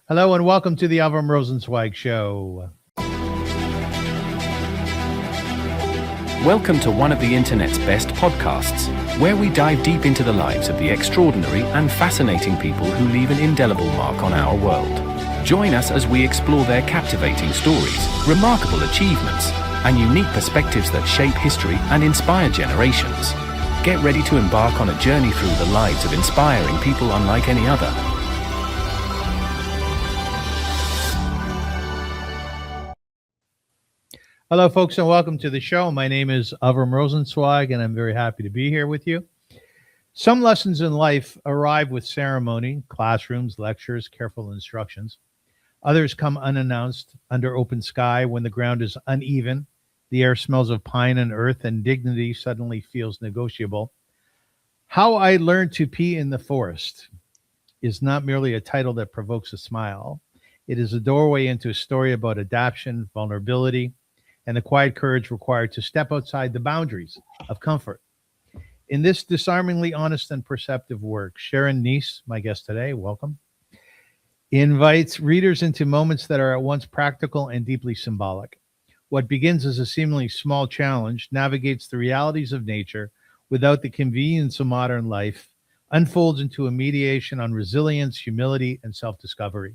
Hello and welcome to the Avrum Rosensweig Show. Welcome to one of the internet's best podcasts, where we dive deep into the lives of the extraordinary and fascinating people who leave an indelible mark on our world. Join us as we explore their captivating stories, remarkable achievements, and unique perspectives that shape history and inspire generations. Get ready to embark on a journey through the lives of inspiring people unlike any other. Hello, folks, and welcome to the show. My name is Avrum Rosensweig, and I'm very happy to be here with you. Some lessons in life arrive with ceremony, classrooms, lectures, careful instructions. Others come unannounced under open sky when the ground is uneven, the air smells of pine and earth, and dignity suddenly feels negotiable. How I Learned to Pee in the Forest is not merely a title that provokes a smile. It is a doorway into a story about adaptation, vulnerability, and the quiet courage required to step outside the boundaries of comfort. In this disarmingly honest and perceptive work, Sharon Neiss, my guest today, welcome, invites readers into moments that are at once practical and deeply symbolic. What begins as a seemingly small challenge navigates the realities of nature without the convenience of modern life, unfolds into a mediation on resilience, humility, and self-discovery.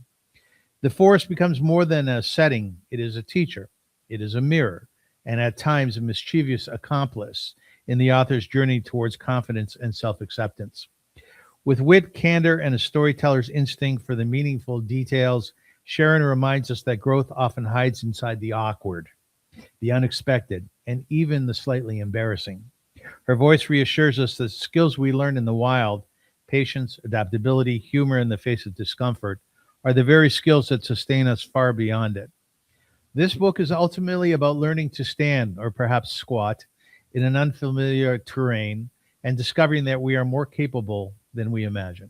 The forest becomes more than a setting, it is a teacher. It is a mirror, and at times a mischievous accomplice in the author's journey towards confidence and self-acceptance. With wit, candor, and a storyteller's instinct for the meaningful details, Sharon reminds us that growth often hides inside the awkward, the unexpected, and even the slightly embarrassing. Her voice reassures us that skills we learn in the wild, patience, adaptability, humor in the face of discomfort, are the very skills that sustain us far beyond it. This book is ultimately about learning to stand, or perhaps squat, in an unfamiliar terrain and discovering that we are more capable than we imagine.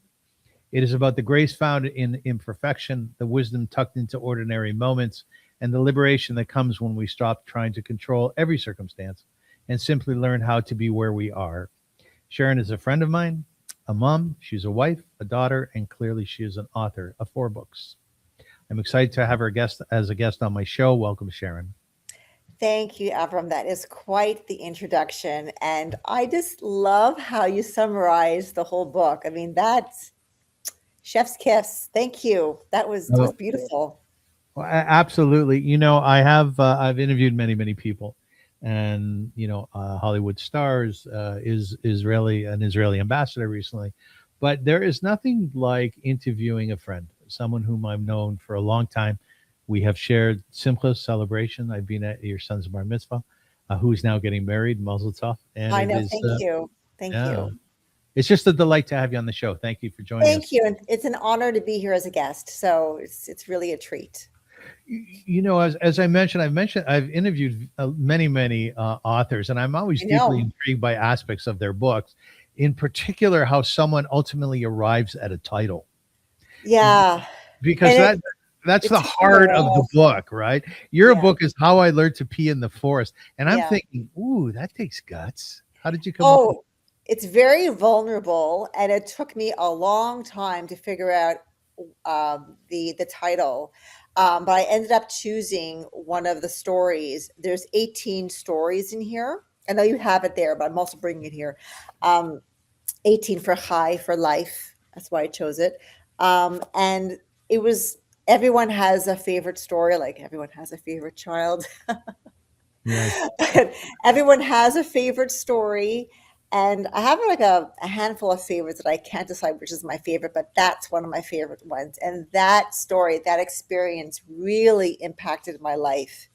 It is about the grace found in imperfection, the wisdom tucked into ordinary moments, and the liberation that comes when we stop trying to control every circumstance and simply learn how to be where we are. Sharon is a friend of mine, a mom, she's a wife, a daughter, and clearly she is an author of 4 books. I'm excited to have her as a guest on my show. Welcome, Sharon. Thank you, Avram. That is quite the introduction. And I just love how you summarize the whole book. I mean, that's chef's kiss. Thank you. That was beautiful. Well, absolutely. I've interviewed many people, and Hollywood stars, is an Israeli ambassador recently, but there is nothing like interviewing a friend, someone whom I've known for a long time. We have shared Simcha celebration. I've been at your son's bar mitzvah, who's now getting married, Mazel Tov. And I it know. is, Thank you. Thank yeah, you. it's just a delight to have you on the show. Thank you for joining us. Thank you. And it's an honor to be here as a guest. So it's really a treat. As I mentioned, I've interviewed many authors, and I'm always I deeply know. intrigued by aspects of their books, in particular how someone ultimately arrives at a title, Yeah. because And that's the it's heart of the humorous. book, right? Your Yeah. book is How I Learned to Pee in the Forest, and I'm Yeah. thinking, ooh, that takes guts. How did you come up with? Oh, it's very vulnerable. And it took me a long time to figure out the title. But I ended up choosing one of the stories. There's 18 stories in here. I know you have it there, but I'm also bringing it here. Um, 18 for high for life. That's why I chose it. And it was everyone has a favorite story, like everyone has a favorite child. Yes. Everyone has a favorite story. And I have like a handful of favorites that I can't decide which is my favorite, but that's one of my favorite ones. And that story, that experience really impacted my life.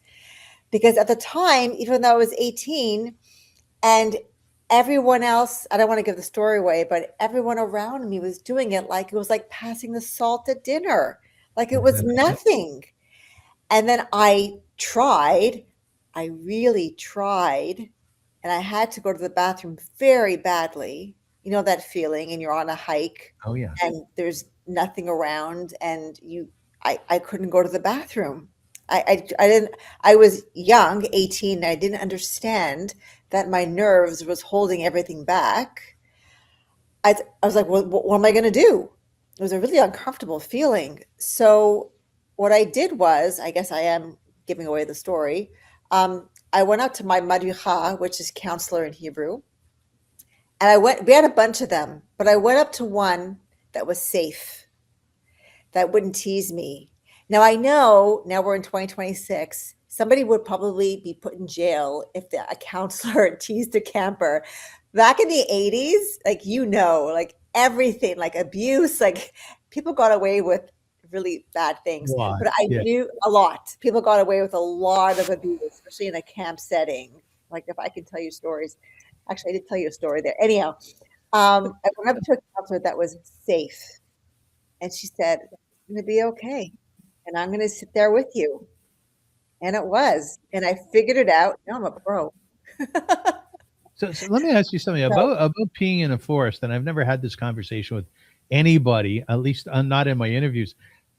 Because at the time, even though I was 18 and everyone else, I don't want to give the story away, but everyone around me was doing it like it was like passing the salt at dinner, like it was nothing. And then I really tried, and I had to go to the bathroom very badly. You know that feeling, and you're on a hike Oh yeah. and there's nothing around, and I couldn't go to the bathroom. I didn't, I was young, 18, and I didn't understand that my nerves was holding everything back. I was like, well, what am I going to do? it was a really uncomfortable feeling. So what I did was, I guess I am giving away the story. I went out to my madricha, which is counselor in Hebrew, and we had a bunch of them, but I went up to one that was safe, that wouldn't tease me. Now I know, now we're in 2026, somebody would probably be put in jail if a counselor teased a camper. Back in the 80s, like, like everything, like abuse, like people got away with really bad things. Why? But I Yeah. knew a lot. People got away with a lot of abuse, especially in a camp setting. Like if I can tell you stories. Actually, I did tell you a story there. Anyhow, I went up to a counselor that was safe. And she said, "It's going to be okay. And I'm going to sit there with you." And it was. And I figured it out. Now I'm a pro. So let me ask you something So, about peeing in a forest. And I've never had this conversation with anybody, at least not in my interviews.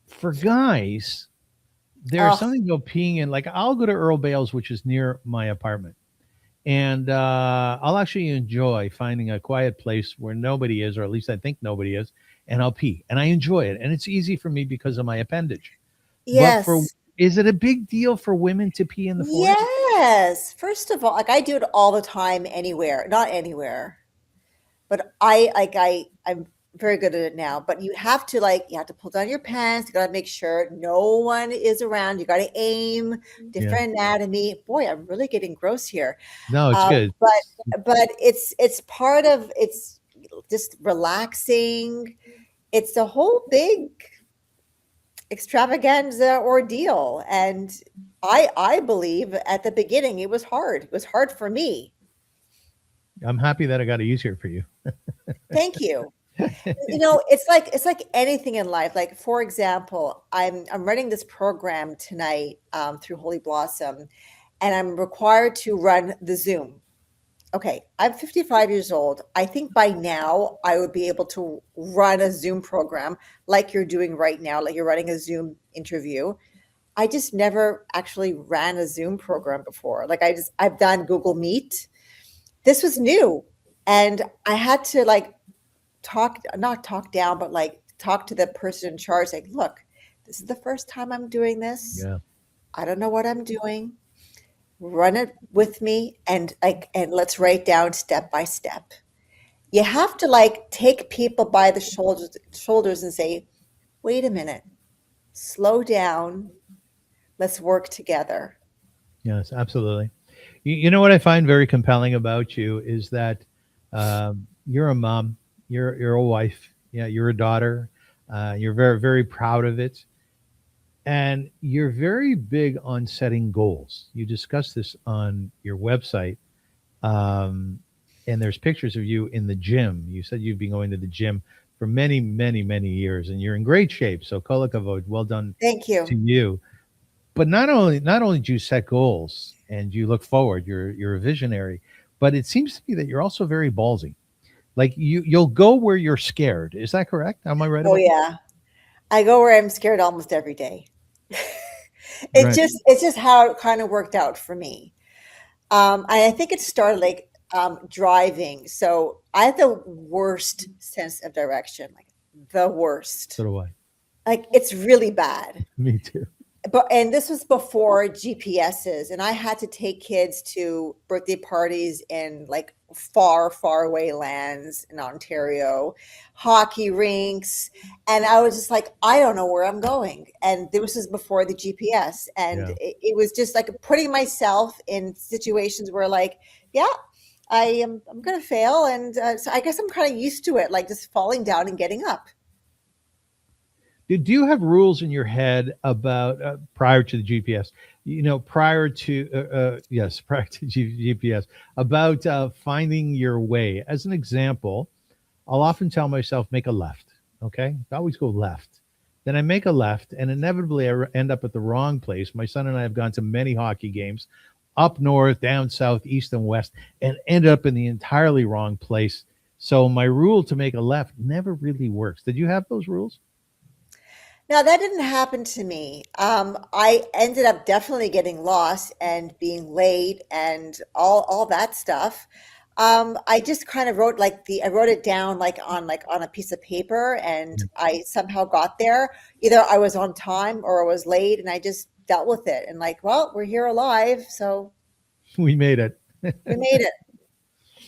For guys, there's oh, something about peeing in. Like I'll go to Earl Bales, which is near my apartment, and I'll actually enjoy finding a quiet place where nobody is, or at least I think nobody is, and I'll pee, and I enjoy it, and it's easy for me because of my appendage. But for yes. is it a big deal for women to pee in the forest? Yes. First of all, like I do it all the time anywhere, not anywhere, but I'm very good at it now. But you have to pull down your pants. You got to make sure no one is around. You got to aim, Yeah. different anatomy. Boy, I'm really getting gross here. No, it's good. But it's part of it's just relaxing. It's a whole big extravaganza ordeal, and I believe at the beginning it was hard. It was hard for me. I'm happy that I got it easier for you. Thank you. It's like anything in life. Like for example, I'm running this program tonight through Holy Blossom, and I'm required to run the Zoom. Okay, I'm 55 years old. I think by now I would be able to run a Zoom program like you're doing right now, like you're running a Zoom interview. I just never actually ran a Zoom program before. I've done Google Meet. This was new. And I had to like not talk down, but like talk to the person in charge, like, look, this is the first time I'm doing this. Yeah. I don't know what I'm doing. Run it with me and let's write down step by step. You have to like take people by the shoulders and say, wait a minute, slow down, let's work together. Yes, absolutely. You know what I find very compelling about you is that you're a mom, you're a wife, yeah, you're a daughter. You're very very proud of it, and you're very big on setting goals. You discuss this on your website, um, and there's pictures of you in the gym. You said you've been going to the gym for many many many years, and you're in great shape. So kol hakavod, well done Thank to you. you. But not only do you set goals and you look forward, you're a visionary, but it seems to me that you're also very ballsy. Like you'll go where you're scared. Is that correct? Am I right Oh about that? yeah. I go where I'm scared almost every day. Right. It's just how it kind of worked out for me. And I think it started like driving. So I had the worst sense of direction, like the So worst. do I. Like it's really bad. Me too. And this was before GPSs, and I had to take kids to birthday parties in like far, far away lands in Ontario, hockey rinks, and I was just like, I don't know where I'm going. And this was before the GPS, and Yeah. it was just like putting myself in situations where, like, yeah, I'm gonna fail, and so I guess I'm kind of used to it, like just falling down and getting up. Do you have rules in your head about prior to the GPS? Prior to yes, prior to GPS about finding your way. As an example, I'll often tell myself make a left. Okay, I always go left. Then I make a left, and inevitably end up at the wrong place. My son and I have gone to many hockey games, up north, down south, east, and west, and end up in the entirely wrong place. So my rule to make a left never really works. Did you have those rules? Now that didn't happen to me. I ended up definitely getting lost and being late and all that stuff. I just kind of wrote I wrote it down like on a piece of paper, and I somehow got there. Either I was on time or I was late, and I just dealt with it. And like, well, we're here alive, so We made it. we made it.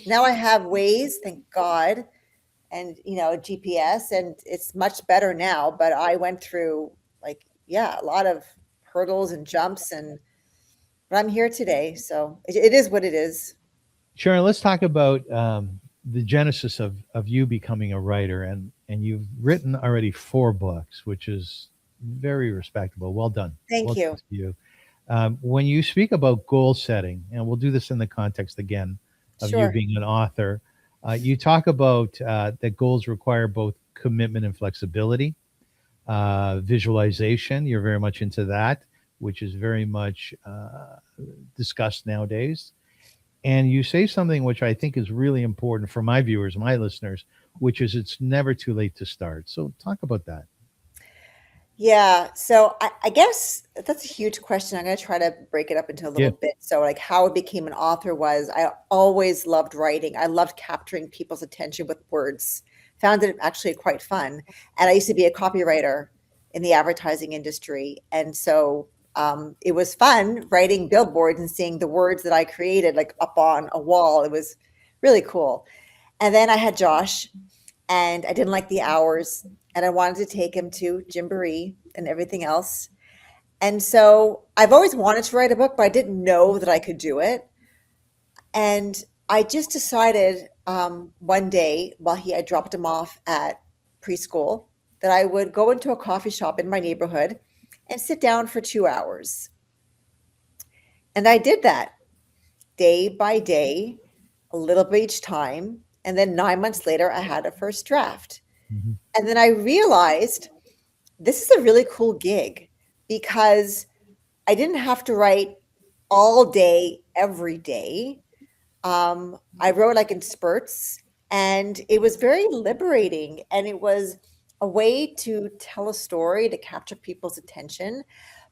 Now I have Waze, thank God, and GPS, and it's much better now. But I went through a lot of hurdles and jumps, but I'm here today, so it is what it is. Sharon, let's talk about the genesis of you becoming a writer, and you've written already 4 books, which is very respectable. Well done. Thank Well done you. to you. When you speak about goal setting, and we'll do this in the context again of you Sure. being an author, you talk about that goals require both commitment and flexibility, visualization. You're very much into that, which is very much discussed nowadays. And you say something which I think is really important for my viewers, my listeners, which is it's never too late to start. So talk about that. Yeah, so I guess that's a huge question. I'm going to try to break it up into a Yeah. little bit. So, like, how I became an author was I always loved writing. I loved capturing people's attention with words. Found it actually quite fun. And I used to be a copywriter in the advertising industry. And so it was fun writing billboards and seeing the words that I created like up on a wall. It was really cool. And then I had Josh, and I didn't like the hours, and I wanted to take him to Gymboree and everything else. And so I've always wanted to write a book, but I didn't know that I could do it. And I just decided one day while I dropped him off at preschool that I would go into a coffee shop in my neighborhood and sit down for 2 hours. And I did that day by day, a little bit each time. And then 9 months later, I had a first draft. Mhm. And then I realized this is a really cool gig because I didn't have to write all day, every day. I wrote like in spurts, and it was very liberating. And it was a way to tell a story to capture people's attention.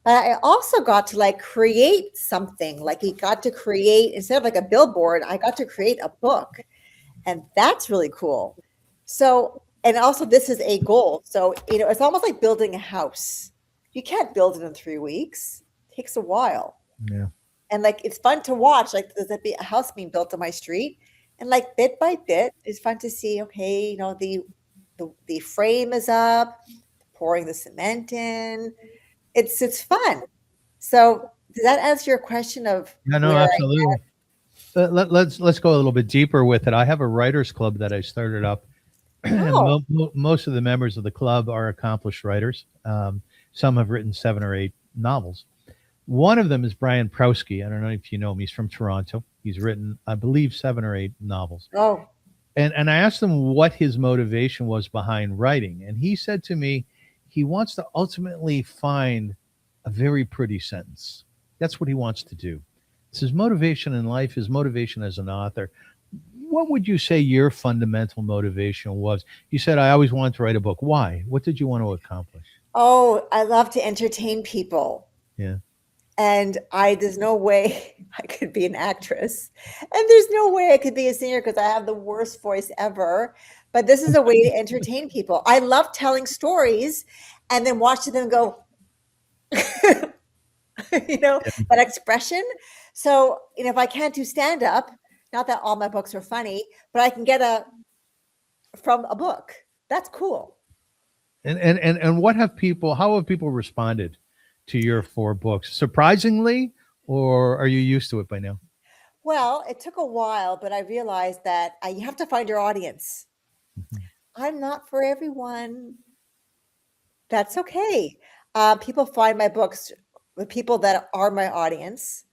But I also got to like create something. Like he got to create, instead of like a billboard, I got to create a book. And that's really cool. So, and also this is a goal. So, it's almost like building a house. You can't build it in 3 weeks. It takes a while. Yeah. And like it's fun to watch. Like there's a house being built on my street. And like bit by bit, it's fun to see, okay, the frame is up, pouring the cement in. It's fun. So does that answer your question of Yeah, no, where I absolutely. Let's go a little bit deeper with it. I have a writers club that I started up, and oh, most of the members of the club are accomplished writers. Some have written 7 or 8 novels. One of them is Brian Prowski. I don't know if you know him. He's from Toronto. He's written, I believe, 7 or 8 novels. oh, And I asked him what his motivation was behind writing. And he said to me, he wants to ultimately find a very pretty sentence. That's what he wants to do. It's his motivation in life, his motivation as an author. What would you say your fundamental motivation was? You said, I always wanted to write a book. Why? What did you want to accomplish? oh, I love to entertain people. Yeah. And there's no way I could be an actress. And there's no way I could be a singer because I have the worst voice ever. But this is a way to entertain people. I love telling stories and then watching them go, that expression. So, if I can't do stand up, not that all my books are funny, but I can get from a book. That's cool. And how have people responded to your 4 books? Surprisingly, or are you used to it by now? Well, it took a while, but I realized that you have to find your audience. Mhm. I'm not for everyone. That's okay. People find my books, the people that are my audience,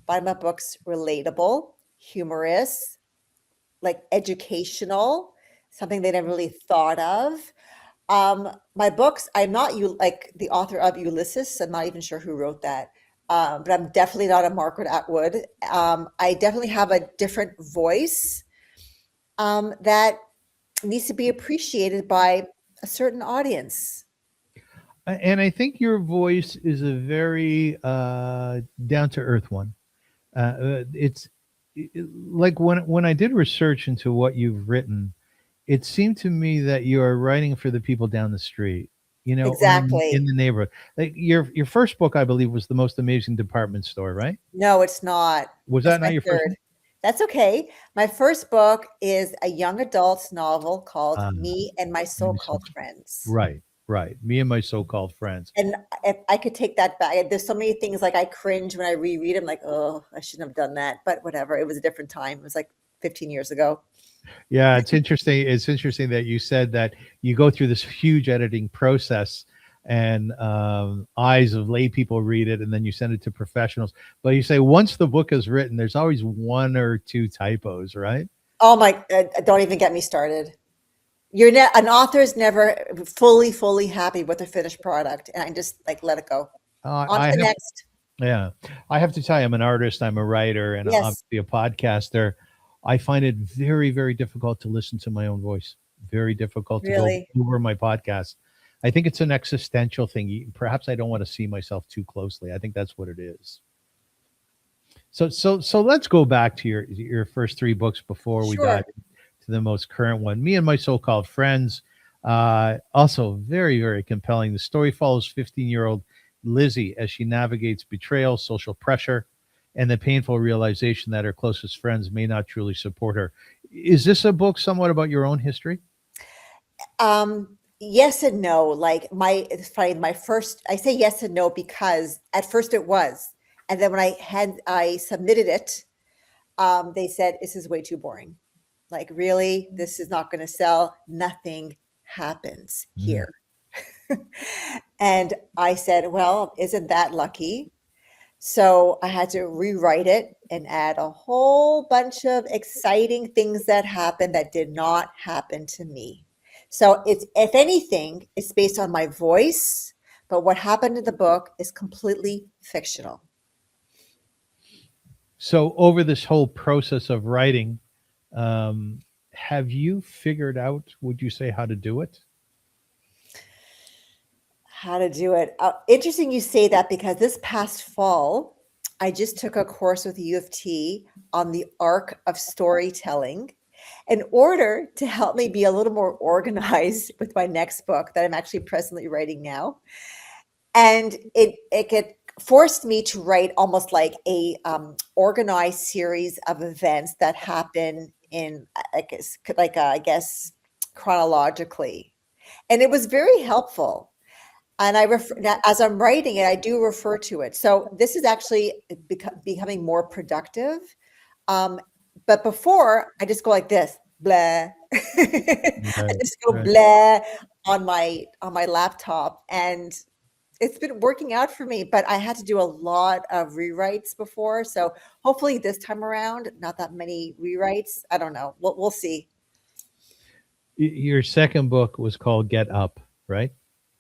find my books relatable, humorous, like educational, something they never really thought of. My books, I'm not you like the author of Ulysses. I'm not even sure who wrote that. But I'm definitely not a Margaret Atwood. I definitely have a different voice that needs to be appreciated by a certain audience. And I think your voice is a very down to earth one. It's like when I did research into what you've written, it seemed to me that you are writing for the people down the street, or in Exactly. the neighborhood. Like your first book, I believe, was The Most Amazing Department Store, right? No, it's not. Was It's that my not your first third. one? That's okay. My first book is a young adult novel called Uh, Me and My Maybe so. So-Called Friends. Right, right. Me and My So-Called Friends. And if I could take that back, there's so many things like I cringe when I reread them, like, oh, I shouldn't have done that. But whatever. It was a different time. It was like 15 years ago. Yeah, it's interesting. It's interesting that you said that you go through this huge editing process, and eyes of lay people read it, and then you send it to professionals. But you say once the book is written, there's always one or two typos, right? Oh my, don't even get me started. An author is never fully happy with the finished product. And I just like let it go. On to I the have, next. yeah, I have to tell you, I'm an artist, I'm a writer, and Yes, obviously a podcaster. I find it very, very difficult to listen to my own voice. Very difficult to go really. over my podcast. I think it's an existential thing. Perhaps I don't want to see myself too closely. I think that's what it is. So let's go back to your first three books before we dive Sure. to the most current one. Me and My So-Called Friends. Also very, very compelling. The story follows 15-year-old Lizzie as she navigates betrayal, social pressure, and the painful realization that her closest friends may not truly support her. Is this a book somewhat about your own history? Yes and no. Like it's funny. My first, I say yes and no because at first it was, and then when I submitted it, they said this is way too boring. Like really, this is not going to sell. Nothing happens Mm. here. And I said, well, isn't that lucky? So I had to rewrite it and add a whole bunch of exciting things that happened that did not happen to me. So it's, if anything, it's based on my voice, but what happened in the book is completely fictional. So over this whole process of writing, have you figured out, would you say, how to do it? How to do it. Interesting you say that because this past fall, I just took a course with U of T on the arc of storytelling in order to help me be a little more organized with my next book that I'm actually presently writing now. And it forced me to write almost like a organized series of events that happen in, I guess, chronologically. And it was very helpful. And I refer now, as I'm writing it, I do refer to it. So this is actually becoming more productive. Um, but before, I just go like this, blah. I Right, just go right. blah on my laptop, and it's been working out for me. But I had to do a lot of rewrites before, so hopefully this time around, not that many rewrites. I don't know. We'll see. Your second book was called Get Up, right?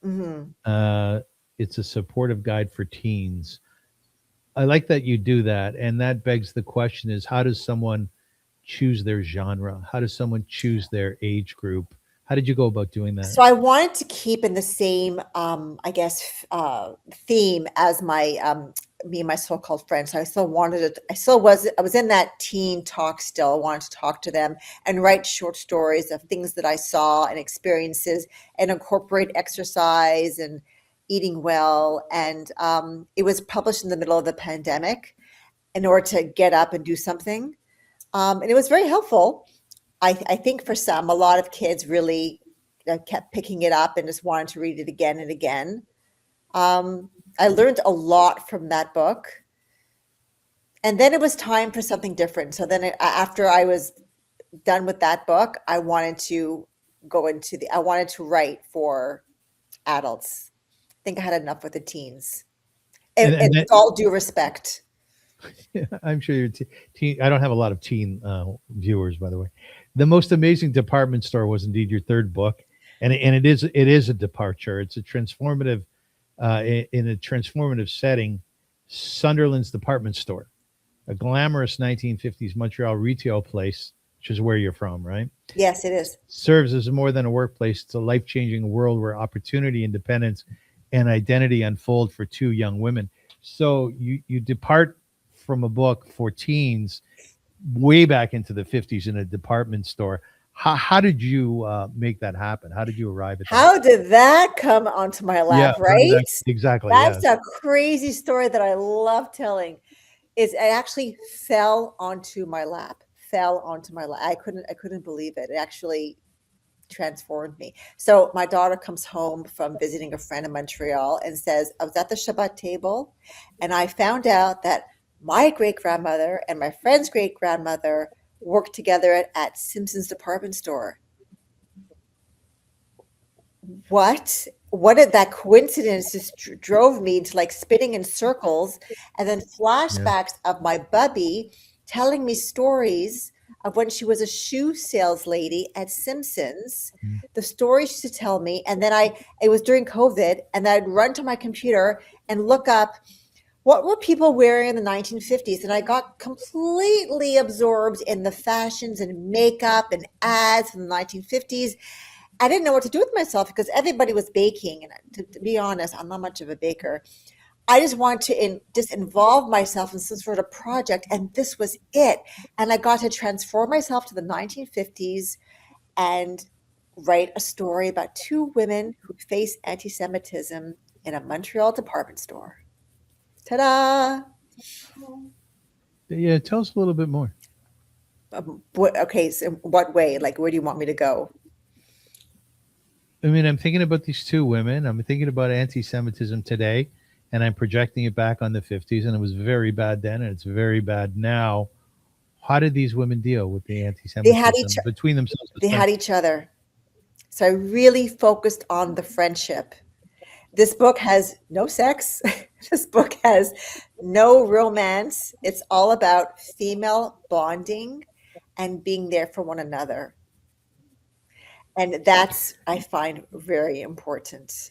Mhm. Uh, it's a supportive guide for teens. I like that you do that, and that begs the question: is how does someone choose their genre? How does someone choose their age group? How did you go about doing that? So I wanted to keep in the same, I guess, theme as my me and my so-called friends. So I still wanted it. I was in that teen talk still. I wanted to talk to them and write short stories of things that I saw and experiences and incorporate exercise and eating well. And it was published in the middle of the pandemic in order to get up and do something. And it was very helpful. I think for some, a lot of kids really kept picking it up and just wanted to read it again and again. I learned a lot from that book. And then it was time for something different. So then after I was done with that book, I wanted to I wanted to write for adults. I think I had enough with the teens. And And then with all due respect. I'm sure your teen. I don't have a lot of teen viewers, by the way. The Most Amazing Department Store was indeed your third book, and it is a departure. It's a transformative in a transformative setting. Sunderland's Department Store, a glamorous 1950s Montreal retail place, which is where you're from, right? Yes, it is. Serves as more than a workplace. It's a life-changing world where opportunity, independence, and identity unfold for two young women. So you depart from a book for teens. way back into the 50s in a department store. How did you make that happen? How did you arrive at that? How did that come onto my Yeah, lap, how did that right? exactly? That's Yes. a crazy story that I love telling. Is it actually fell onto my lap. Fell onto my lap. I couldn't believe it. It actually transformed me. So my daughter comes home from visiting a friend in Montreal and says, I was at the Shabbat table and I found out that my great grandmother and my friend's great grandmother worked together at Simpson's department store. What? What did that coincidence just drove me to like spinning in circles and then Yeah. flashbacks of my bubby telling me stories of when she was a shoe sales lady at Simpson's, Mm. the stories she used to tell me. And then it was during COVID, and I'd run to my computer and look up what were people wearing in the 1950s. And I got completely absorbed in the fashions and makeup and ads from the 1950s. I didn't know what to do with myself because everybody was baking, and to be honest, I'm not much of a baker. I just wanted to just involve myself in some sort of project, and this was it. And I got to transform myself to the 1950s and write a story about two women who face anti-Semitism in a Montreal department store. Ta-da! Yeah, tell us a little bit more. Okay, so what way? Like, where do you want me to go? I mean, I'm thinking about these two women. I'm thinking about anti-Semitism today, and I'm projecting it back on the 50s, and it was very bad then, and it's very bad now. How did these women deal with the They had each anti-Semitism between themselves? they had each other. So I really focused on the friendship. This book has no sex. This book has no romance. It's all about female bonding and being there for one another. And that's, I find, very important,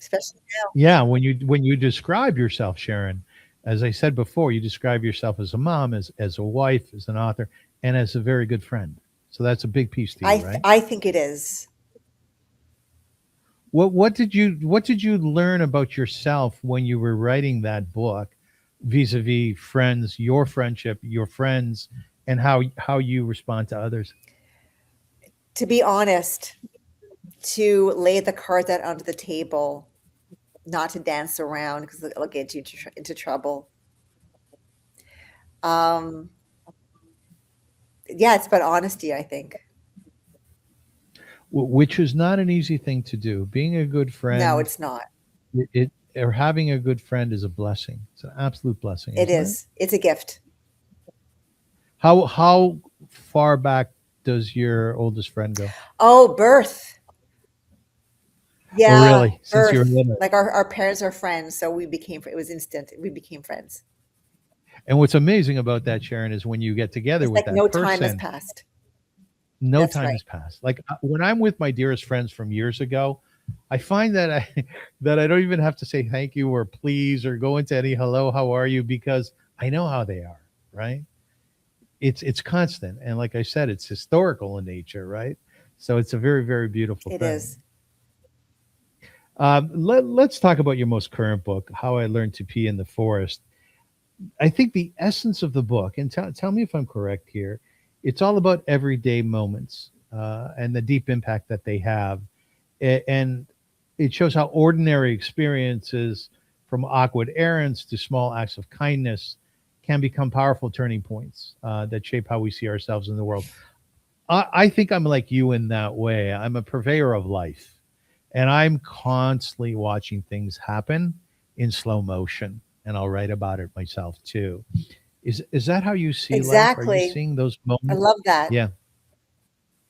especially now. Yeah, when you describe yourself, Sharon, as I said before, you describe yourself as a mom, as a wife, as an author, and as a very good friend. So that's a big piece to you, right? I think it is. What did you learn about yourself when you were writing that book, vis-a-vis friends, your friendship, your friends, and how you respond to others? To be honest, to lay the cards out onto the table, not to dance around because it'll get you into trouble. Um, yeah, it's about honesty, I think. Which is not an easy thing to do. Being a good No, friend, it's not. it or having a good friend is a blessing. It's an absolute blessing, It isn't it? is. It's a gift. How far back does your oldest friend go? Oh, birth. Oh, Yeah, really? Since you're birth. little. Like our parents are friends, so it was instant. We became friends. And what's amazing about that, Sharon, is when you get together It's with like that no time has person, passed. no That's time right. has passed. Like when I'm with my dearest friends from years ago, I find that I that I don't even have to say thank you or please or go into any hello, how are you, because I know how they are, right? It's constant, and like I said, it's historical in nature, right? So it's a very, very beautiful It thing. is. Let's talk about your most current book, How I Learned to Pee in the Forest. I think the essence of the book, and tell me if I'm correct here, it's all about everyday moments and the deep impact that they have. And it shows how ordinary experiences, from awkward errands to small acts of kindness, can become powerful turning points that shape how we see ourselves in the world. I think I'm like you in that way. I'm a purveyor of life, and I'm constantly watching things happen in slow motion, and I'll write about it myself too. Is that how you see life? Are you Exactly. seeing those I moments? love that. Yeah,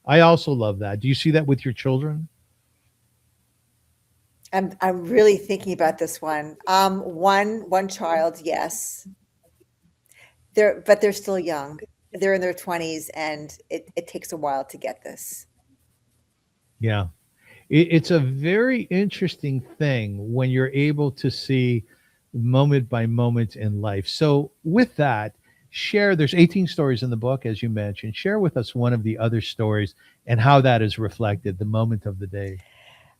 I also love that. Do you see that with your children? I'm really thinking about this one. One child, yes. They're still young. They're in their 20s, and it takes a while to get this. Yeah. It's a very interesting thing when you're able to see moment by moment in life. So, with that, there's 18 stories in the book, as you mentioned. Share with us one of the other stories and how that is reflected, the moment of the day.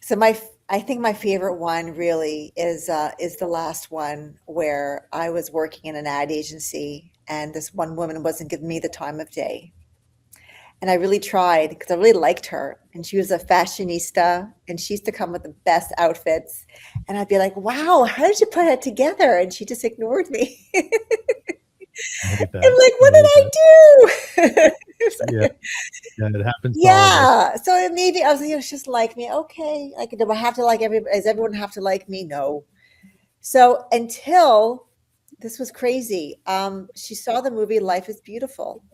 So I think my favorite one really is the last one where I was working in an ad agency and this one woman wasn't giving me the time of day. And I really tried because I really liked her. And she was a fashionista and she used to come with the best outfits. And I'd be like, wow, how did you put it together? And she just ignored me. I hate I'm that. like, I what did hate I that. do? It's Yeah, like- yeah, it happens to all of us. yeah. So maybe I was like, it's just like me. Okay. Like, do I have to like everybody? Does everyone have to like me? No. So until this was crazy. She saw the movie Life is Beautiful.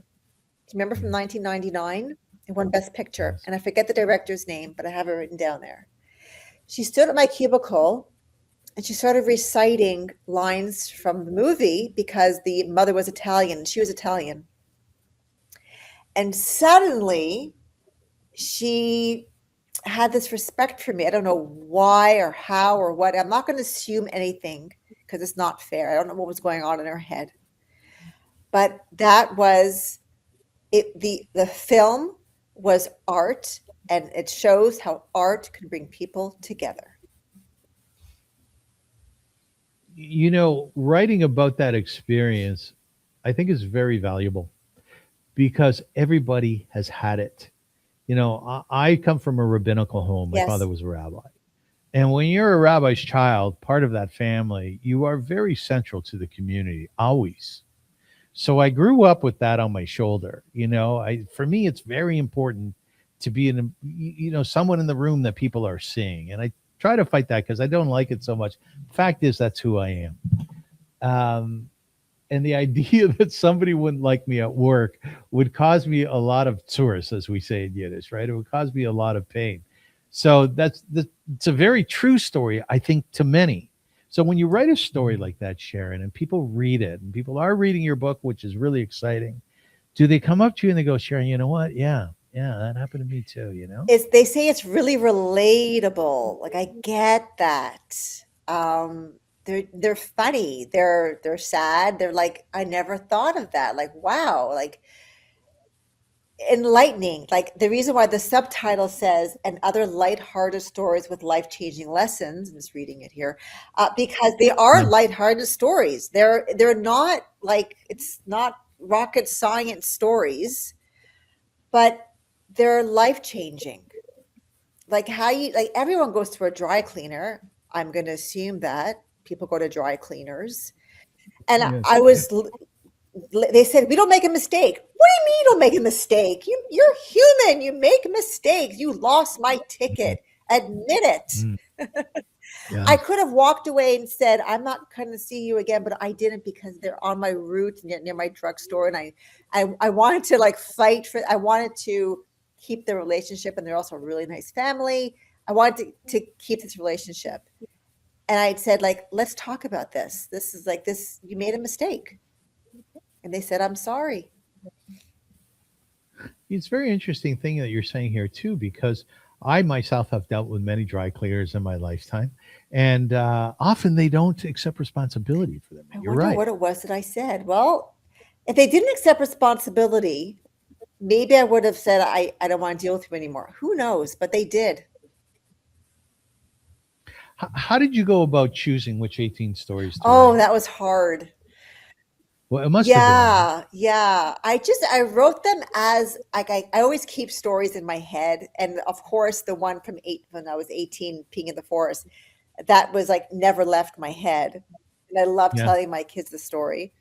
Do you remember from 1999? It won Best Picture. Yes. And I forget the director's name, but I have it written down there. She stood at my cubicle and she started reciting lines from the movie because the mother was Italian. She was Italian. And suddenly she had this respect for me. I don't know why or how or what. I'm not going to assume anything because it's not fair. I don't know what was going on in her head. But that was it. The film was art, and it shows how art can bring people together. You know, writing about that experience, I think is very valuable because everybody has had it. You know, I come from a rabbinical home. My Yes. father was a rabbi. And when you're a rabbi's child, part of that family, you are very central to the community, always. So I grew up with that on my shoulder. You know, for me, it's very important to be someone in the room that people are seeing. And I try to fight that because I don't like it so much. Fact is, that's who I am. And the idea that somebody wouldn't like me at work would cause me a lot of tourists, as we say in Yiddish, right? It would cause me a lot of pain. So it's a very true story, I think, to many. So when you write a story like that, Sharon, and people read it, and people are reading your book, which is really exciting, do they come up to you and they go, Sharon, you know what? Yeah, that happened to me too, you know? They say it's really relatable. Like I get that. They're funny. They're sad. They're like, I never thought of that. Like, wow, like enlightening. Like the reason why the subtitle says and other lighthearted stories with life-changing lessons. I'm just reading it here. Because they are Yeah. lighthearted stories. They're not like it's not rocket science stories, but they're life-changing. Like how you like everyone goes to a dry cleaner. I'm going to assume that people go to dry cleaners. And Yes. they said, we don't make a mistake. What do you mean you don't make a mistake? You're human. You make mistakes. You lost my ticket. Admit it. Mm. Yeah. I could have walked away and said, I'm not going to see you again, but I didn't because they're on my route near my drugstore. And I wanted to like fight I wanted to keep the relationship. And they're also a really nice family. I wanted to keep this relationship. And I said, like, let's talk about this. This is like this, you made a mistake. And they said, I'm sorry. It's a very interesting thing that you're saying here too, because I myself have dealt with many dry cleaners in my lifetime, and often they don't accept responsibility for them. I You're wonder right. what it was that I said. Well, if they didn't accept responsibility, maybe I would have said, I don't want to deal with you anymore. Who knows? But they did. How did you go about choosing which 18 stories to Oh, write? that was hard. Well, it must have been. Yeah. I wrote them as like I always keep stories in my head. And of course, the one from when I was 18, peeing in the forest, that was like never left my head. And I love Yeah. telling my kids the story.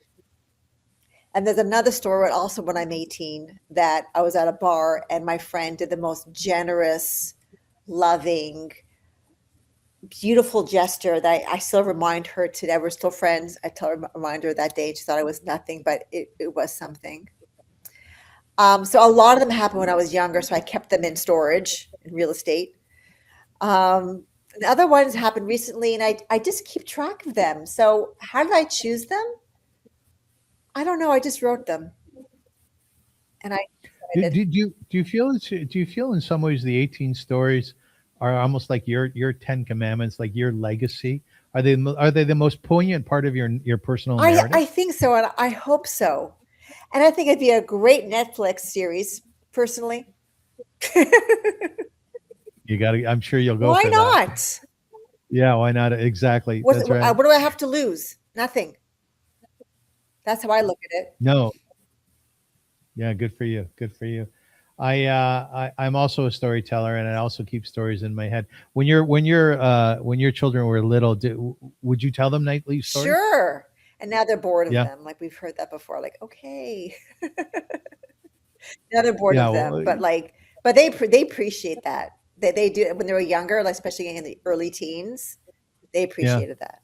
And there's another story also when I'm 18 that I was at a bar and my friend did the most generous, loving, beautiful gesture that I still remind her today. We're still friends. I remind her that day. She thought it was nothing, but it was something. So a lot of them happened when I was younger. So I kept them in storage in real estate. The other ones happened recently and I just keep track of them. So how did I choose them? I don't know. I just wrote them. And I Do, decided. do you feel in some ways the 18 stories are almost like your 10 commandments, like your legacy? Are they the most poignant part of your personal narrative? I think so, and I hope so. And I think it'd be a great Netflix series, personally. You got to. I'm sure you'll go Why for that. not? Yeah, why not? Exactly. What That's right. do I have to lose? Nothing. That's how I look at it. No, yeah, good for you. Good for you. I'm also a storyteller, and I also keep stories in my head. When your children were little, would you tell them nightly stories? Sure. And now they're bored of Yeah, them. Like we've heard that before. Like, okay. Now they're bored yeah. of them. Well, But like, but they appreciate that. They do when they were younger, like especially in the early teens, they yeah. appreciated that.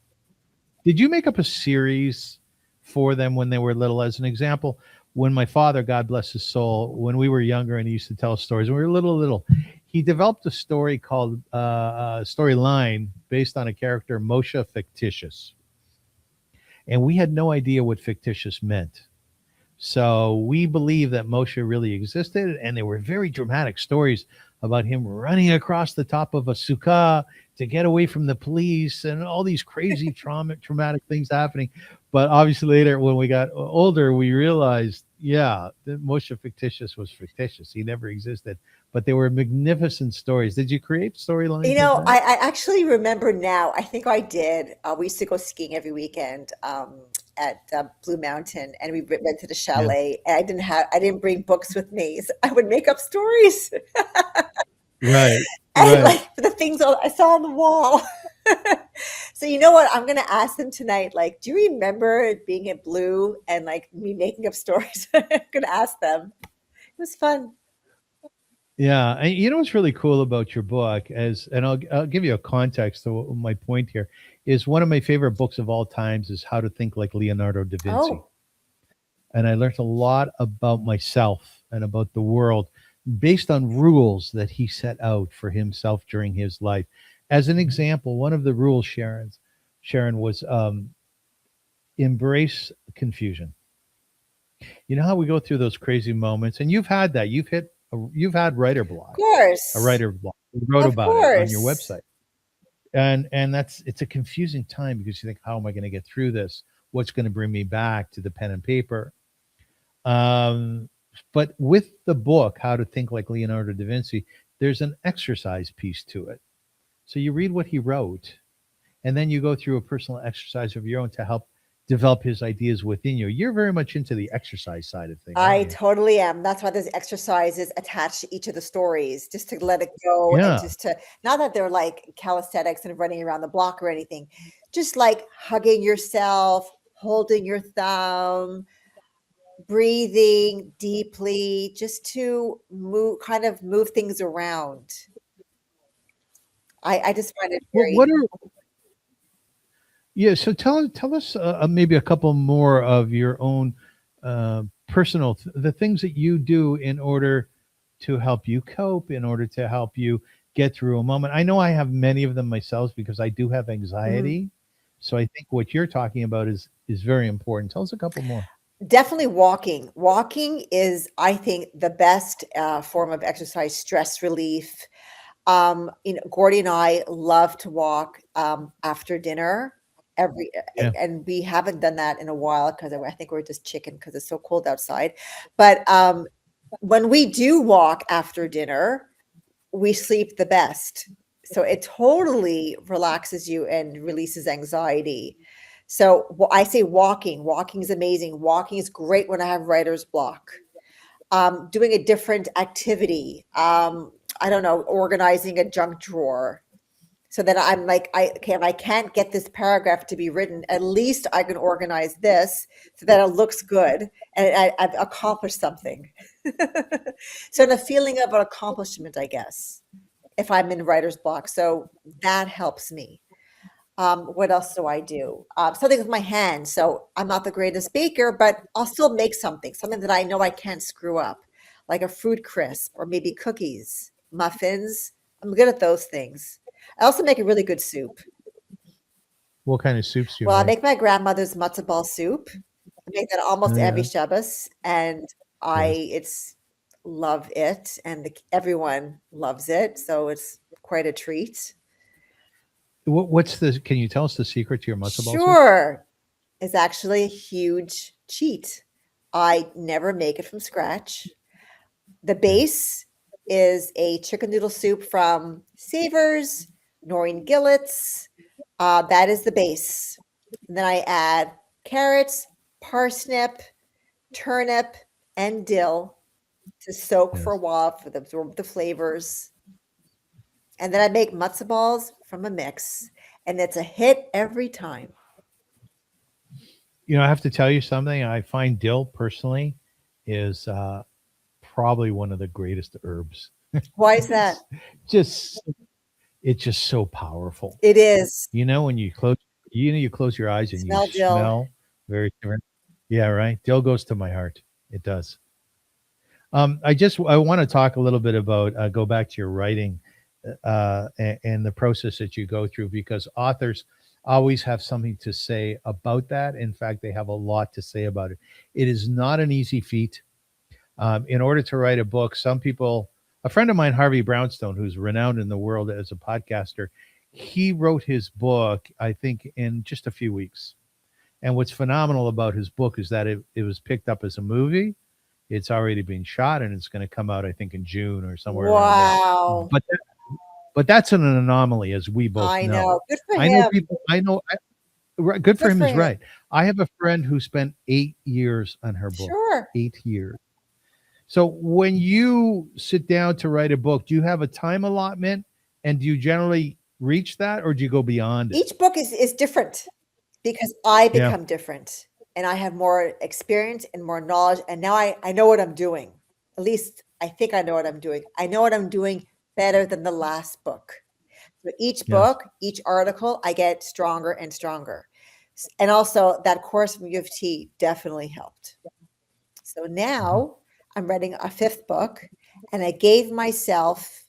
Did you make up a series for them when they were little? As an example, when my father, God bless his soul, when we were younger and he used to tell stories, when we were little, he developed a story called storyline based on a character, Moshe Fictitious. And we had no idea what fictitious meant. So we believe that Moshe really existed, and there were very dramatic stories about him running across the top of a sukkah to get away from the police, and all these crazy traumatic things happening. But obviously, later when we got older, we realized, yeah, that Moshe fictitious was fictitious. He never existed, but they were magnificent stories. Did you create You storylines like know, that? I actually remember now. I think I did. We used to go skiing every weekend at Blue Mountain, and we rented a Yeah, chalet. And I didn't bring books with me, so I would make up stories right, and right. like the things I saw on the wall. So you know what? I'm gonna ask them tonight. Like, do you remember it being at Blue and like me making up stories? I'm gonna ask them. It was fun. Yeah, and you know what's really cool about your book and I'll give you a context to my point here, is one of my favorite books of all times is How to Think Like Leonardo da Vinci. Oh, And I learned a lot about myself and about the world based on rules that he set out for himself during his life. As an example, one of the rules, Sharon, was embrace confusion. You know how we go through those crazy moments, and you've had that. You've had writer of block, a course, writer block. You wrote of about it on your course. website, and it's a confusing time because you think, how am I going to get through this? What's going to bring me back to the pen and paper? Um, but with the book, How to Think Like Leonardo da Vinci, there's an exercise piece to it. So you read what he wrote, and then you go through a personal exercise of your own to help develop his ideas within you. You're very much into the exercise side of things, aren't I you? totally am. That's why there's exercises attached to each of the stories, just to let it go and Yeah. just to not that they're like calisthenics and running around the block or anything, just like hugging yourself, holding your thumb, breathing deeply, just to kind of move things around. I just find it Well, very what are yeah? So tell us maybe a couple more of your own the things that you do in order to help you cope, in order to help you get through a moment. I know I have many of them myself because I do have mhm. anxiety. So I think what you're talking about is very important. Tell us a couple more. Definitely walking. Walking is, I think, the best form of exercise, stress relief. Gordy and I love to walk after dinner Yeah. and we haven't done that in a while because I think we're just chicken because it's so cold outside. But when we do walk after dinner, we sleep the best. So it totally relaxes you and releases anxiety. So I say walking. Walking is amazing. Walking is great when I have writer's block. Doing a different activity. I don't know, organizing a junk drawer so that I'm like, okay, if I can't get this paragraph to be written, at least I can organize this so that it looks good and I've accomplished something. So the feeling of an accomplishment, I guess, if I'm in writer's block. So that helps me. What else do I do? Something with my hands. So I'm not the greatest baker, but I'll still make something that I know I can't screw up, like a fruit crisp or maybe cookies, muffins. I'm good at those things. I also make a really good soup. What kind of soups do you Well, I make? make my grandmother's matzo ball soup. I make that Oh, almost every yeah. Shabbos, and Yes. it's love it, and everyone loves it, so it's quite a treat. What's the? Can you tell us the secret to your matzo ball soup? Sure. Is actually a huge cheat. I never make it from scratch. The Yeah. base is a chicken noodle soup from Savers, Noreen Gillett's. That is the base. And then I add carrots, parsnip, turnip, and dill to soak for a Yes. while for the absorb the flavors. And then I make matzo balls from a mix, and it's a hit every time. I have to tell you something. I find dill personally is probably one of the greatest herbs. Why is that? It's just it's just so powerful. It is. When you close your eyes and you Smell dill. smell very different. Yeah, right. Dill goes to my heart. It does. I want to talk a little bit about go back to your writing and the process that you go through, because authors always have something to say about that. In fact, they have a lot to say about it. It is not an easy feat. In order to write a book, a friend of mine, Harvey Brownstone, who's renowned in the world as a podcaster, he wrote his book, I think, in just a few weeks. And what's phenomenal about his book is that it was picked up as a movie. It's already been shot, and it's going to come out, I think, in June or somewhere around there. Wow. But that's an anomaly, as we both I know. know. Good for I know him. people. Good for Good him for is him. right. I have a friend who spent 8 years on her book. Sure. 8 years. So when you sit down to write a book, do you have a time allotment, and do you generally reach that, or do you go beyond it? Each book is different because I Yeah. become different and I have more experience and more knowledge. And now I know what I'm doing. At least I think I know what I'm doing. I know what I'm doing better than the last book. So each Yes. book, each article, I get stronger and stronger. And also that course from U of T definitely helped. So now I'm writing a 5th book, and I gave myself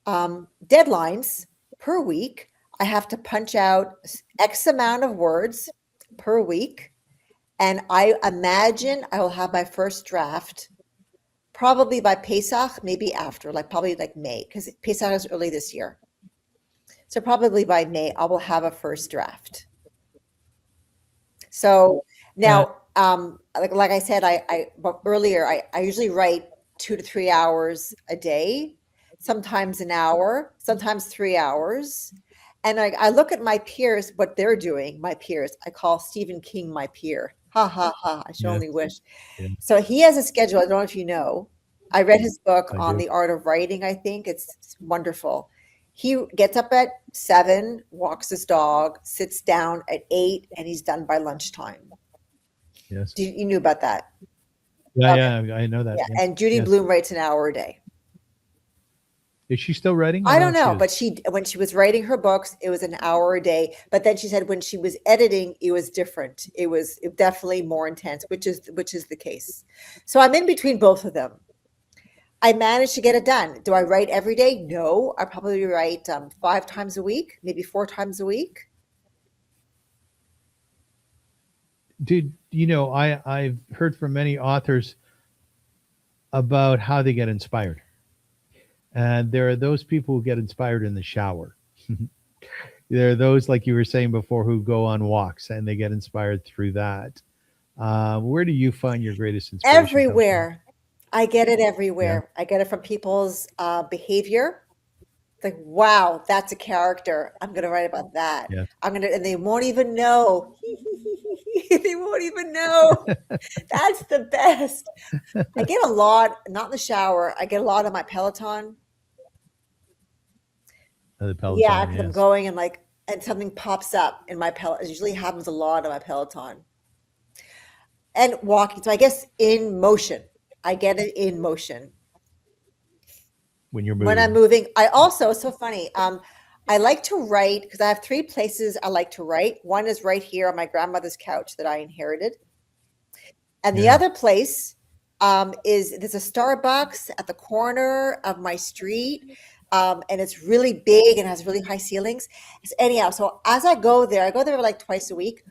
deadlines per week. I have to punch out X amount of words per week. And I imagine I will have my first draft probably by Pesach, maybe after, probably like May, because Pesach is early this year. So probably by May, I will have a first draft. So now, like I said, earlier, I usually write 2 to 3 hours a day, sometimes an hour, sometimes 3 hours. And I look at my peers, what they're doing, my peers. I call Stephen King my peer. Ha, ha, ha. I should only wish. Yeah. So he has a schedule. I don't know if you know. I read his book I on do. the art of writing, I think. It's wonderful. He gets up at 7, walks his dog, sits down at 8, and he's done by lunchtime. Yes. You knew about that? Yeah, Okay. yeah, I know that. Yeah. Yes. And Judy Yes. Blume writes an hour a day. Is she still writing? I don't if she know, is. but when she was writing her books, it was an hour a day. But then she said when she was editing, it was different. It was definitely more intense, which is the case. So I'm in between both of them. I managed to get it done. Do I write every day? No, I probably write 5 times a week, maybe 4 times a week. Dude, I've heard from many authors about how they get inspired. And there are those people who get inspired in the shower. There are those, like you were saying before, who go on walks and they get inspired through that. Where do you find your greatest inspiration? Everywhere. I get it Yeah. everywhere. I get it from people's behavior. Like, wow, that's a character. I'm going to write about that. Yes. And they won't even know. They won't even know. That's the best. I get a lot, not in the shower. I get a lot on my Peloton. The Peloton, Yeah, because I'm yes. going and something pops up in my Peloton. It usually happens a lot on my Peloton. And walking. So I guess in motion. I get it in motion. When you're moving. When I'm moving. I also, it's so funny. I like to write because I have 3 places I like to write. One is right here on my grandmother's couch that I inherited. And the other place there's a Starbucks at the corner of my street. And it's really big and has really high ceilings. Anyhow, so as I go there like twice a week.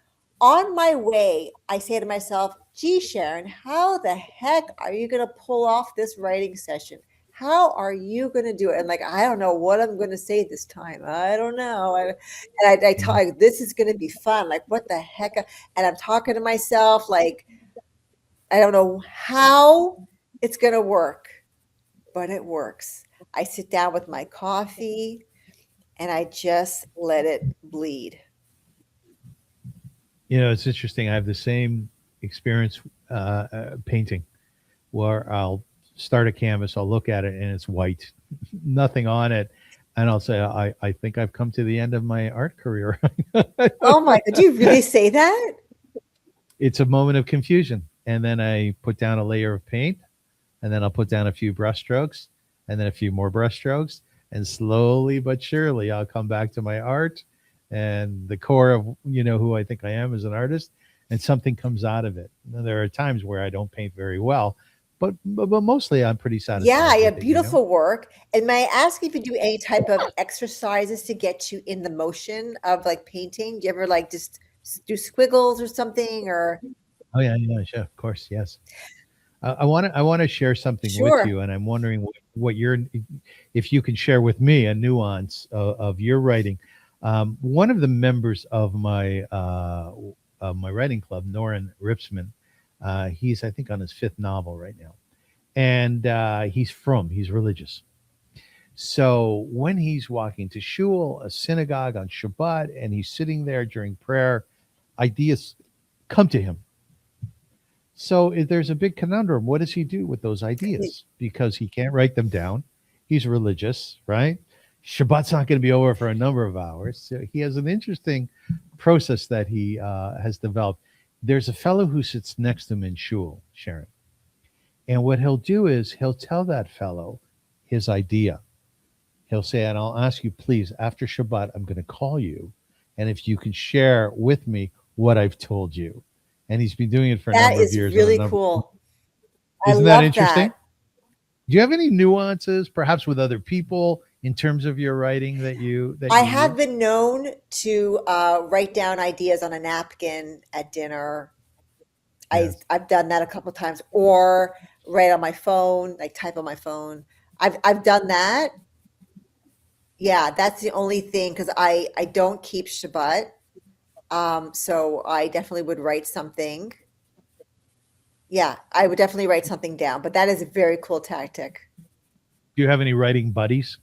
On my way, I say to myself, gee, Sharon, how the heck are you going to pull off this writing session? How are you going to do it? And I don't know what I'm going to say this time. I don't know. And I tell you, this is going to be fun. What the heck? And I'm talking to myself, I don't know how it's going to work, but it works. I sit down with my coffee and I just let it bleed. It's interesting. I have the same experience painting, where I'll start a canvas, I'll look at it, and it's white, nothing on it, and I'll say, I think I've come to the end of my art career. Oh my God, do you really say that? It's a moment of confusion, and then I put down a layer of paint, and then I'll put down a few brush strokes, and then a few more brush strokes, and slowly but surely I'll come back to my art and the core of who I think I am as an artist, and something comes out of it. Now, there are times where I don't paint very well, but mostly I'm pretty Yeah, satisfied you with have it. beautiful work. And may I ask if you do any type of exercises to get you in the motion of like painting? Do you ever like just do squiggles or something or Oh yeah, yeah, sure, of course, yes. I want to share something with sure. you, and I'm wondering what your if you can share with me a nuance of your writing. One of the members of my writing club, Norin Ripsman, he's I think on his fifth novel right now, and he's religious. So when he's walking to shul, a synagogue on Shabbat, and he's sitting there during prayer, ideas come to him. So there's a big conundrum. What does he do with those ideas? Because he can't write them down. He's religious, right? Shabbat's not going to be over for a number of hours. So he has an interesting process that he has developed. There's a fellow who sits next to him in shul, Sharon. And what he'll do is he'll tell that fellow his idea. He'll say, and I'll ask you, please, after Shabbat, I'm going to call you. And if you can share with me what I've told you. And he's been doing it for a That number of is years on a really number. cool. I Isn't that love interesting? that. Do you have any nuances, perhaps with other people, in terms of your writing that you I have use? been known to write down ideas on a napkin at dinner. Yes. I've done that a couple of times, or write on my phone, like type on my phone. I've done that. Yeah, that's the only thing because I don't keep Shabbat. So I definitely would write something. Yeah, I would definitely write something down, but that is a very cool tactic. Do you have any writing buddies?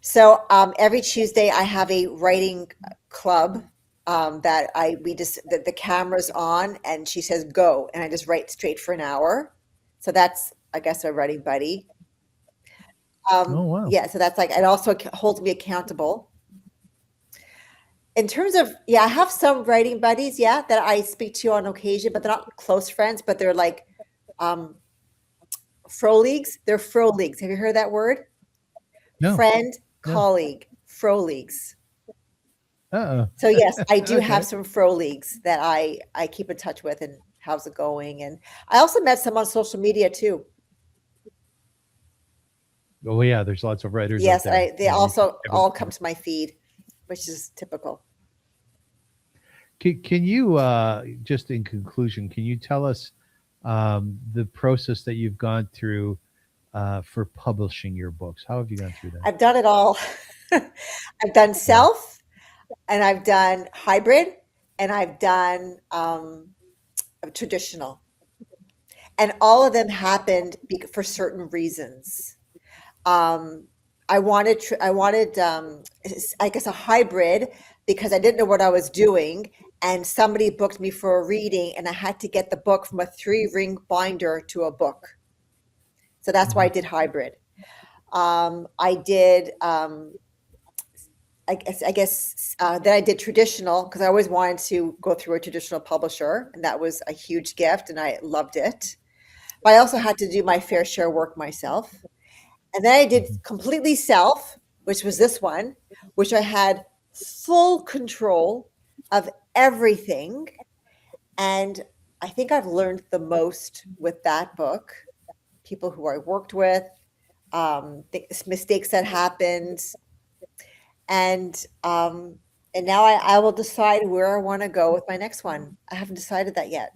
So every Tuesday I have a writing club that I we just the camera's on and she says go and I just write straight for an hour. So that's I guess a writing buddy. Oh, wow. Yeah, so that's like it also holds me accountable. In terms of yeah, I have some writing buddies, yeah, that I speak to on occasion, but they're not close friends, but they're like um fro leagues. They're fro leagues. Have you heard that word? No, Friend, no. colleague, fro leagues. Uh-uh. So yes, I do have Okay. some fro leagues that I keep in touch with and how's it going? And I also met some on social media too. Oh, yeah, there's lots of writers out Yes, there. I they Yeah, you can also never. all come to my feed, which is typical. Can you, just in conclusion, can you tell us the process that you've gone through for publishing your books? How have you gone through that? I've done it all. I've done Yeah. self and I've done hybrid and I've done traditional. And all of them happened for certain reasons. Um, I wanted I guess a hybrid because I didn't know what I was doing, and somebody booked me for a reading, and I had to get the book from a 3 ring binder to a book. So that's why I Mhm. did hybrid. I did. Then I did traditional because I always wanted to go through a traditional publisher, and that was a huge gift, and I loved it. But I also had to do my fair share work myself. And then I did Mhm. completely self, which was this one, which I had full control of everything. And I think I've learned the most with that book, people who I worked with, mistakes that happened. And and now I will decide where I want to go with my next one. I haven't decided that yet.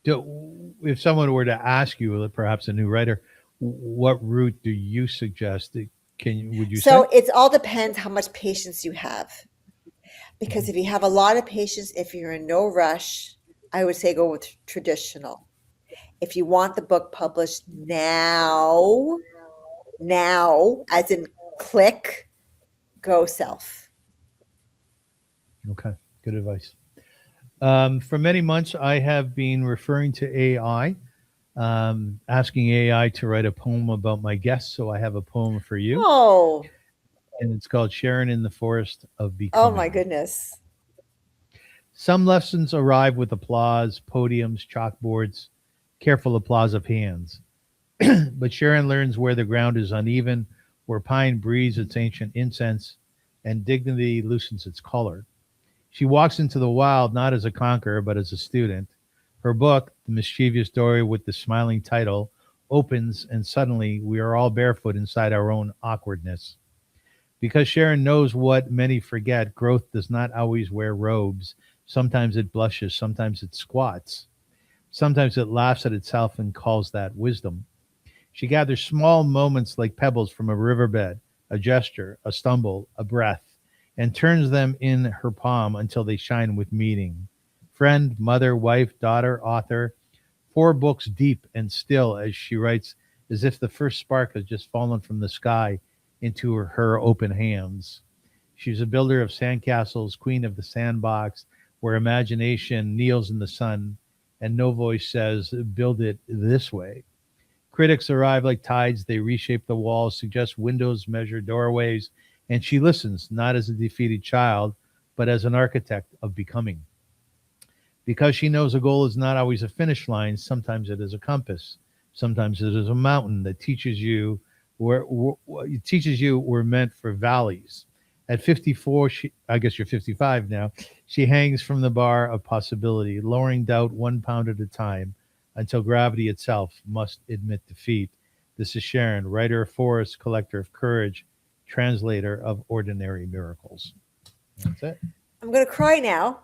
If someone were to ask you, perhaps a new writer, what route do you suggest? Would you So say? it all depends how much patience you have. Because Mhm. if you have a lot of patience, if you're in no rush, I would say go with traditional. If you want the book published now, as in click, go self. Okay, good advice. For many months, I have been referring to AI, asking AI to write a poem about my guests. So I have a poem for you, Oh, and it's called Sharon in the Forest of oh my Becoming. goodness. Some lessons arrive with applause, podiums, chalkboards, careful applause of hands. But Sharon learns where the ground is uneven, where pine breathes its ancient incense, and dignity loosens its color. She walks into the wild not as a conqueror, but as a student. Her book, The Mischievous Story with the Smiling Title, opens, and suddenly we are all barefoot inside our own awkwardness. Because Sharon knows what many forget, growth does not always wear robes. Sometimes it blushes, sometimes it squats, sometimes it laughs at itself and calls that wisdom. She gathers small moments like pebbles from a riverbed, a gesture, a stumble, a breath, and turns them in her palm until they shine with meaning. Friend, mother, wife, daughter, author, 4 books deep and still as she writes, as if the first spark has just fallen from the sky into her open hands. She's a builder of sandcastles, queen of the sandbox, where imagination kneels in the sun and no voice says, build it this way. Critics arrive like tides. They reshape the walls, suggest windows, measure doorways, and she listens, not as a defeated child, but as an architect of becoming. Because she knows a goal is not always a finish line, sometimes it is a compass. Sometimes it is a mountain that teaches you it teaches you we're meant for valleys. At 54, I guess you're 55 now, she hangs from the bar of possibility, lowering doubt 1 pound at a time until gravity itself must admit defeat. This is Sharon, writer of Forest, collector of courage, translator of ordinary miracles. That's it. I'm going to cry now.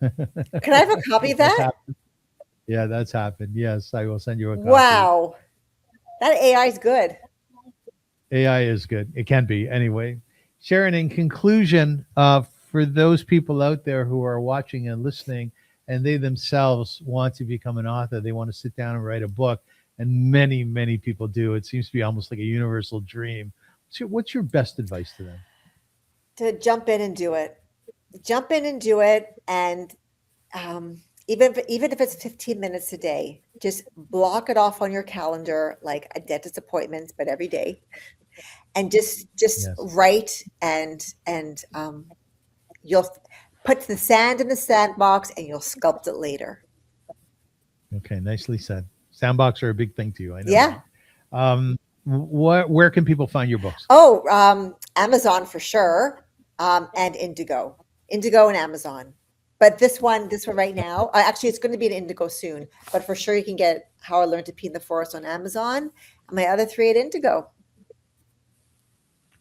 Can I have a copy of That's that? happened. Yeah, that's happened. Yes, I will send you a copy. Wow. That AI is good. AI is good. It can be anyway. Sharon, in conclusion, for those people out there who are watching and listening, and they themselves want to become an author, they want to sit down and write a book, and many, many people do. It seems to be almost like a universal dream. So, what's your best advice to them? To jump in and do it. Jump in and do it. And even if it's 15 minutes a day, just block it off on your calendar like a dentist appointment, but every day. And just Yes. write and you'll put the sand in the sandbox and you'll sculpt it later. Okay, nicely said. Sandbox are a big thing to you. I know. Yeah. That. Where can people find your books? Oh, Amazon for sure, and Indigo and Amazon. But this one right now, actually, it's going to be an Indigo soon. But for sure, you can get How I Learned to Pee in the Forest on Amazon, and my other 3 at Indigo.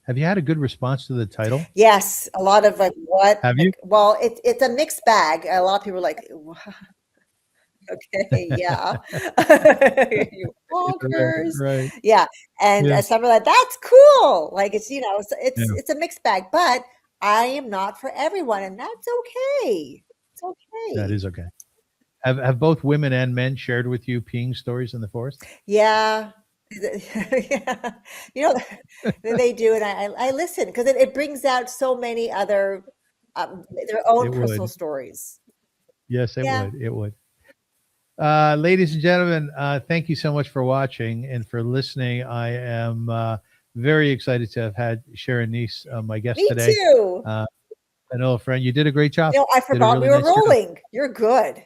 Have you had a good response to the title? Yes, a lot of like what? Have you? Well, it's a mixed bag. A lot of people are like, okay, yeah, you bonkers, Right. yeah, and Yeah. some are like, that's cool. Like it's Yeah. it's a mixed bag, but I am not for everyone, and that's okay. It's That okay. is okay. Have both women and men shared with you peeing stories in the forest? Yeah. Yeah. You know, they do, and I listen because it brings out so many other their own It personal would. stories. Yes, it Yeah. would. It would. Ladies and gentlemen, thank you so much for watching and for listening. I am very excited to have had Sharon Neiss, my guest Me today. too. An old friend. You did a great job. You know, I Did a forgot really we were nice job. rolling. You're good.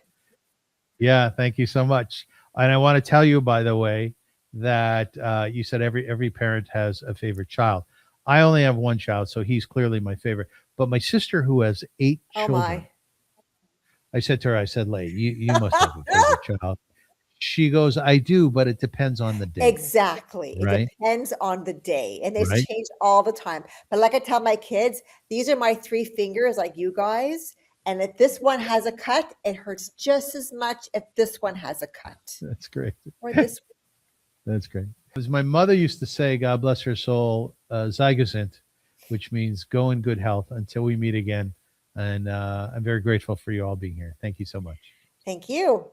Yeah, thank you so much. And I want to tell you, by the way, that you said every parent has a favorite child. I only have one child, so he's clearly my favorite. But my sister, who has 8 Oh children, my. I said to her, I said, Lay, you must have a favorite child. She goes, I do, but it depends on the day. Exactly. It Right? depends on the day, and it's Right? changed all the time. But like I tell my kids, these are my 3 fingers, like you guys. And if this one has a cut, it hurts just as much if this one has a cut That's great. or this. That's great. As my mother used to say, God bless her soul, zygosint, which means go in good health until we meet again. And I'm very grateful for you all being here. Thank you so much. Thank you.